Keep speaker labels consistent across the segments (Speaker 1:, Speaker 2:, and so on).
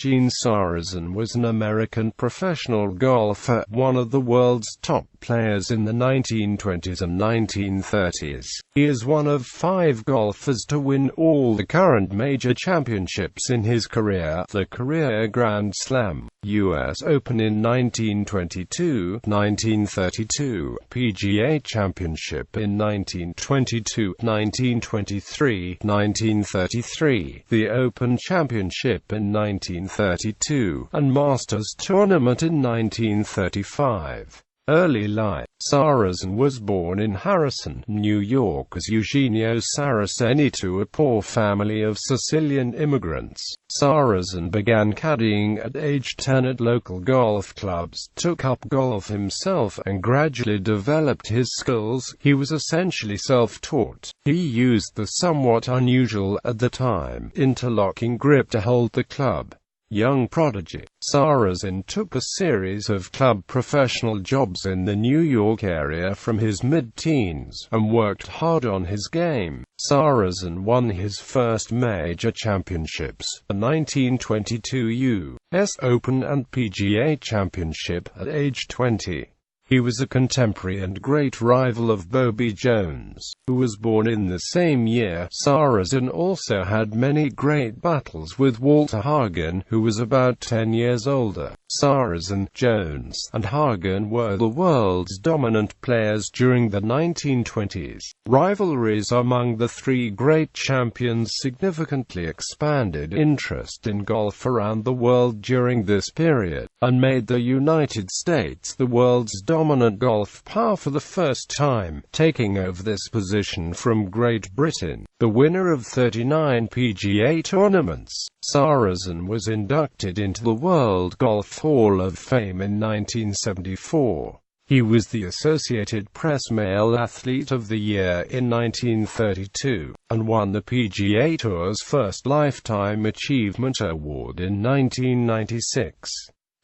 Speaker 1: machine. Sarazen was an American professional golfer, one of the world's top players in the 1920s and 1930s. He is one of 5 golfers to win all the current major championships in his career: the career Grand Slam, U.S. Open in 1922, 1932, PGA Championship in 1922, 1923, 1933, the Open Championship in 1932, and Masters Tournament in 1935. Early life. Sarazen was born in Harrison, New York as Eugenio Saraceni to a poor family of Sicilian immigrants. Sarazen began caddying at age 10 at local golf clubs, took up golf himself, and gradually developed his skills. He was essentially self-taught. He used the somewhat unusual, at the time, interlocking grip to hold the club. Young prodigy. Sarazen took a series of club professional jobs in the New York area from his mid-teens, and worked hard on his game. Sarazen won his first major championships, the 1922 U.S. Open and PGA Championship, at age 20. He was a contemporary and great rival of Bobby Jones, who was born in the same year. Sarazen also had many great battles with Walter Hagen, who was about 10 years older. Sarazen, Jones, and Hagen were the world's dominant players during the 1920s. Rivalries among the 3 great champions significantly expanded interest in golf around the world during this period, and made the United States the world's dominant golf power for the first time, taking over this position from Great Britain, the winner of 39 PGA tournaments. Sarazen was inducted into the World Golf Hall of Fame in 1974. He was the Associated Press Male Athlete of the Year in 1932, and won the PGA Tour's first Lifetime Achievement Award in 1996.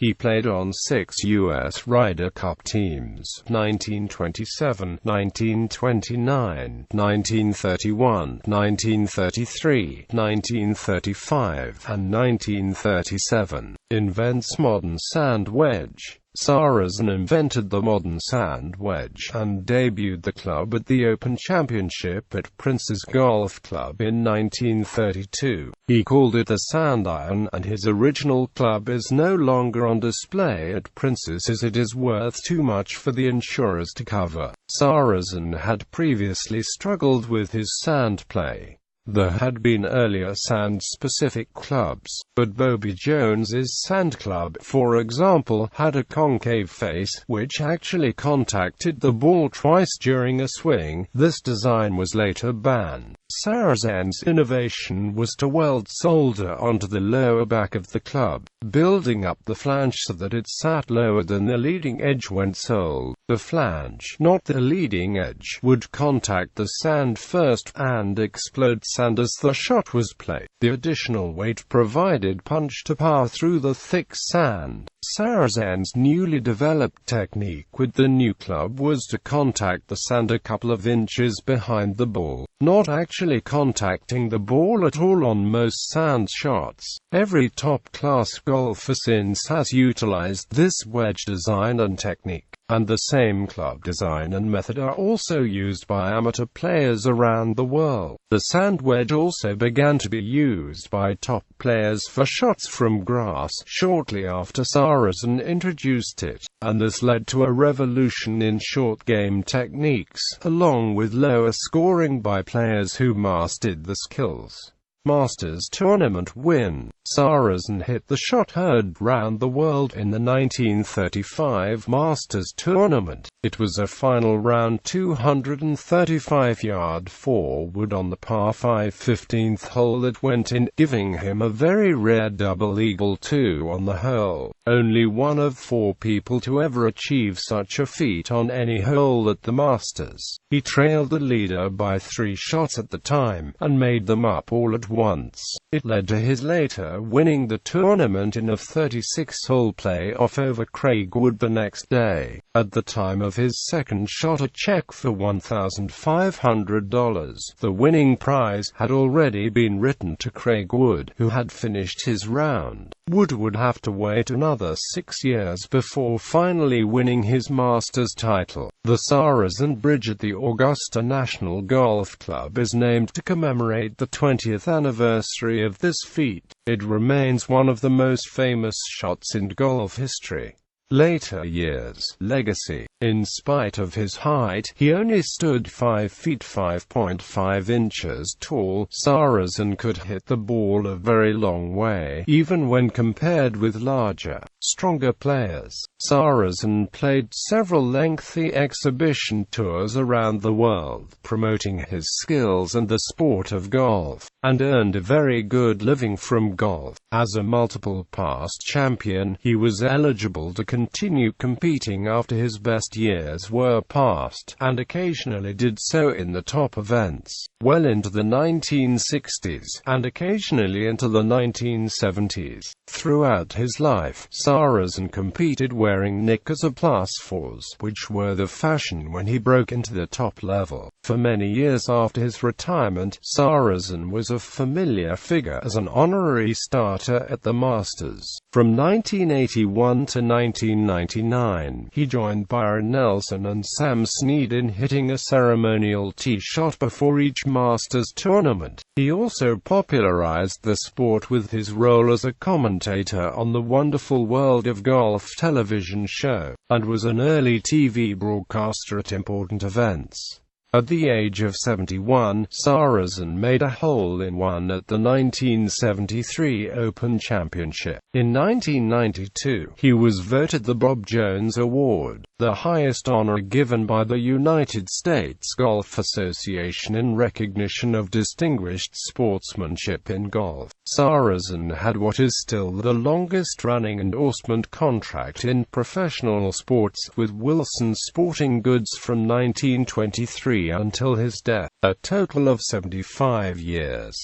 Speaker 1: He played on 6 U.S. Ryder Cup teams: 1927, 1929, 1931, 1933, 1935, and 1937. Invents modern sand wedge. Sarazen invented the modern sand wedge, and debuted the club at the Open Championship at Prince's Golf Club in 1932. He called it the sand iron, and his original club is no longer on display at Prince's as it is worth too much for the insurers to cover. Sarazen had previously struggled with his sand play. There had been earlier sand-specific clubs, but Bobby Jones's sand club, for example, had a concave face, which actually contacted the ball twice during a swing. This design was later banned. Sarazen's innovation was to weld solder onto the lower back of the club, building up the flange so that it sat lower than the leading edge when sold. The flange, not the leading edge, would contact the sand first, and explode sand as the shot was played. The additional weight provided punch to power through the thick sand. Sarazen's newly developed technique with the new club was to contact the sand a couple of inches behind the ball, not actually contacting the ball at all on most sand shots. Every top-class golfer since has utilized this wedge design and technique, and the same club design and method are also used by amateur players around the world. The sand wedge also began to be used by top players for shots from grass shortly after Sarazen introduced it, and this led to a revolution in short game techniques, along with lower scoring by players who mastered the skills. Masters Tournament win. Sarazen hit the shot heard round the world in the 1935 Masters Tournament. It was a final round 235-yard four-wood on the par 5 15th hole that went in, giving him a very rare double eagle 2 on the hole. only one of 4 people to ever achieve such a feat on any hole at the Masters. He trailed the leader by 3 shots at the time, and made them up all at once. It led to his later winning the tournament in a 36-hole playoff over Craig Wood the next day. At the time of his second shot, a check for $1,500, the winning prize, had already been written to Craig Wood, who had finished his round. Wood would have to wait another 6 years before finally winning his Masters title. The Sarazen Bridge at the Augusta National Golf Club is named to commemorate the 20th anniversary of this feat. It remains one of the most famous shots in golf history. Later years, legacy. In spite of his height, he only stood 5 feet 5.5 inches tall. Sarazen could hit the ball a very long way, even when compared with larger, stronger players. Sarazen played several lengthy exhibition tours around the world, promoting his skills and the sport of golf, and earned a very good living from golf. As a multiple past champion, he was eligible to continue competing after his best years were past, and occasionally did so in the top events, well into the 1960s, and occasionally into the 1970s. Throughout his life, Sarazen competed wearing knickers or +4s, which were the fashion when he broke into the top level. For many years after his retirement, Sarazen was a familiar figure as an honorary starter at the Masters. From 1981 to 1999, he joined Byron Nelson and Sam Snead in hitting a ceremonial tee shot before each Masters tournament. He also popularized the sport with his role as a commentator on the Wonderful World of Golf television show, and was an early TV broadcaster at important events. At the age of 71, Sarazen made a hole-in-one at the 1973 Open Championship. In 1992, he was voted the Bob Jones Award, the highest honor given by the United States Golf Association in recognition of distinguished sportsmanship in golf. Sarazen had what is still the longest-running endorsement contract in professional sports with Wilson Sporting Goods from 1923 until his death, a total of 75 years.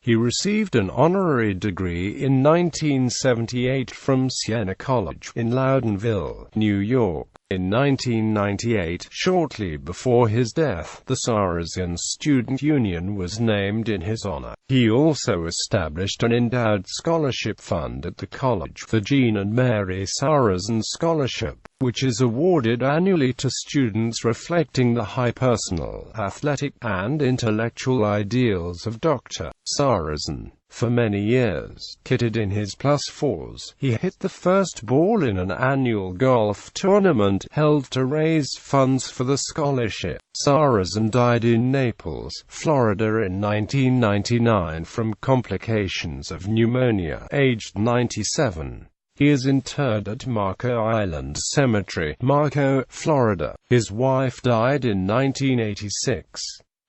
Speaker 1: He received an honorary degree in 1978 from Siena College in Loudonville, New York. In 1998, shortly before his death, the Sarazen Student Union was named in his honor. He also established an endowed scholarship fund at the college, the Jean and Mary Sarazen Scholarship, which is awarded annually to students reflecting the high personal, athletic, and intellectual ideals of Dr. Sarazen. For many years, kitted in his +4s, he hit the first ball in an annual golf tournament held to raise funds for the scholarship. Sarazen died in Naples, Florida in 1999 from complications of pneumonia, aged 97. He is interred at Marco Island Cemetery, Marco, Florida. His wife died in 1986.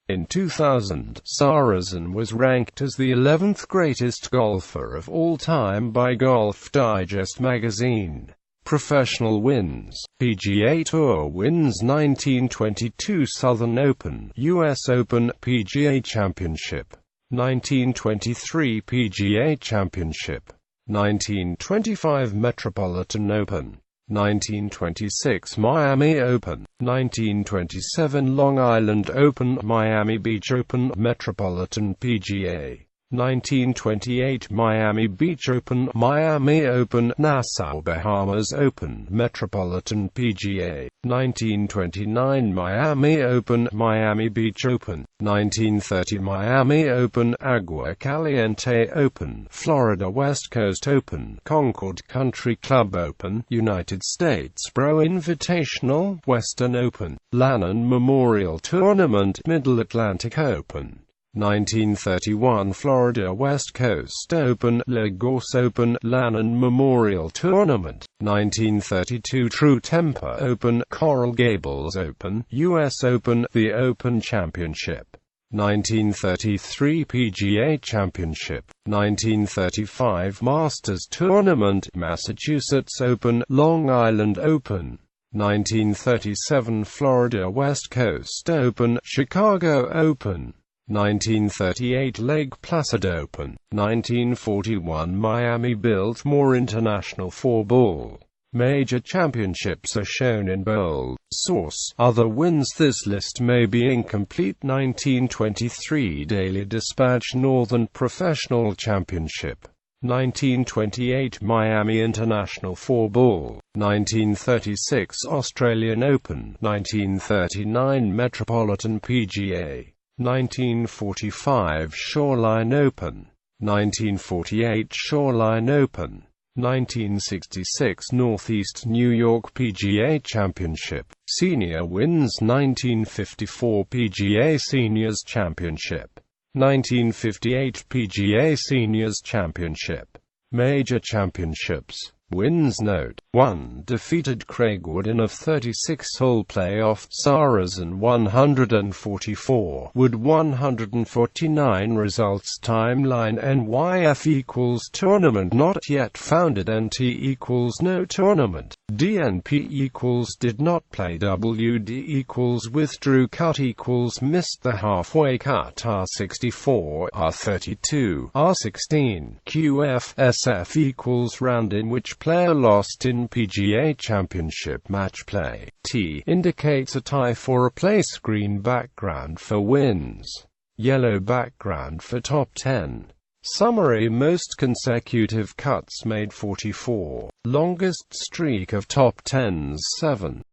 Speaker 1: In 2000, Sarazen was ranked as the 11th greatest golfer of all time by Golf Digest magazine. Professional wins: PGA Tour wins 1922 Southern Open, U.S. Open, PGA Championship, 1923 PGA Championship, 1925 Metropolitan Open, 1926 Miami Open, 1927 Long Island Open, Miami Beach Open, Metropolitan PGA, 1928 Miami Beach Open, Miami Open, Nassau Bahamas Open, Metropolitan PGA, 1929 Miami Open, Miami Beach Open, 1930 Miami Open, Agua Caliente Open, Florida West Coast Open, Concord Country Club Open, United States Pro Invitational, Western Open, Lannan Memorial Tournament, Middle Atlantic Open, 1931 Florida West Coast Open, Lagos Open, Lannan Memorial Tournament, 1932 True Temper Open, Coral Gables Open, U.S. Open, the Open Championship, 1933 PGA Championship, 1935 Masters Tournament, Massachusetts Open, Long Island Open, 1937 Florida West Coast Open, Chicago Open, 1938 Lake Placid Open, 1941 Miami Biltmore International 4-Ball. Major championships are shown in bold. Source: Other wins. This list may be incomplete. 1923 Daily Dispatch Northern Professional Championship, 1928 Miami International 4-Ball, 1936 Australian Open, 1939 Metropolitan PGA, 1945 Shoreline Open, 1948 Shoreline Open, 1966 Northeast New York PGA Championship, Senior wins. 1954 PGA Seniors Championship, 1958 PGA Seniors Championship. Major championships. Wins. Note: 1. Defeated Craig Wood in a 36-hole playoff. Sarazen 144, Wood 149. Results. Timeline. NYF equals tournament not yet founded. NT equals no tournament. DNP equals did not play. WD equals withdrew. Cut equals missed the halfway cut. R64, R32, R16. QF SF equals round in which player lost in PGA Championship match play. T indicates a tie for a place. Green background for wins. Yellow background for top 10. Summary: most consecutive cuts made 44. Longest streak of top 10s 7.